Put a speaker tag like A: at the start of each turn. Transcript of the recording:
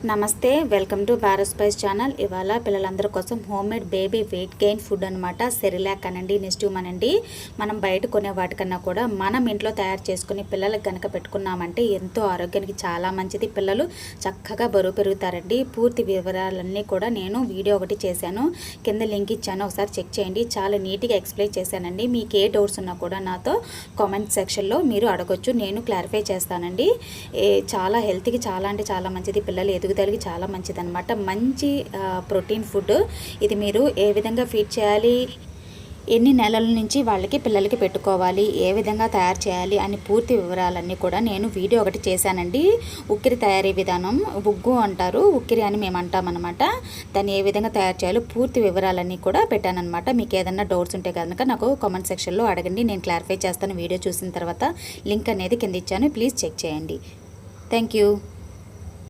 A: నమస్తే, welcome to Bharat spice channel. ఇవాళ పిల్లలందరి కోసం home mad baby weight gain food అనమాట. సెరిలాక్ అనండి, నెస్టూమ్ అనండి. మనం బయట కొనే వాటికన్నా కూడా మనం ఇంట్లో తయారు చేసుకుని పిల్లలకు కనుక పెట్టుకున్నామంటే ఎంతో ఆరోగ్యానికి చాలా మంచిది. పిల్లలు చక్కగా బరువు పెరుగుతారండి. పూర్తి వివరాలన్నీ కూడా నేను వీడియో ఒకటి చేశాను, కింద లింక్ ఇచ్చాను, ఒకసారి చెక్ చేయండి. చాలా నీట్గా ఎక్స్ప్లెయిన్ చేశానండి. మీకు ఏ డౌట్స్ ఉన్నా కూడా నాతో కామెంట్ సెక్షన్లో మీరు అడగొచ్చు, నేను క్లారిఫై చేస్తానండి. చాలా హెల్త్కి చాలా అంటే చాలా మంచిది, పిల్లలు ఎదుగుదలకి చాలా మంచిది అనమాట. మంచి ప్రోటీన్ ఫుడ్ ఇది. మీరు ఏ విధంగా ఫీడ్ చేయాలి, ఎన్ని నెలల నుంచి వాళ్ళకి పిల్లలకి పెట్టుకోవాలి, ఏ విధంగా తయారు చేయాలి అని పూర్తి వివరాలన్నీ కూడా నేను వీడియో ఒకటి చేశానండి. ఉక్కిరి తయారీ విధానం, ఉగ్గు అంటారు, ఉక్కిరి అని మేము అంటామన్నమాట. దాన్ని ఏ విధంగా తయారు చేయాలో పూర్తి వివరాలన్నీ కూడా పెట్టానన్నమాట. మీకు ఏదైనా డౌట్స్ ఉంటే కనుక నాకు కామెంట్ సెక్షన్లో అడగండి, నేను క్లారిఫై చేస్తాను. వీడియో చూసిన తర్వాత లింక్ అనేది కింద ఇచ్చాను, ప్లీజ్ చెక్ చేయండి. Thank you.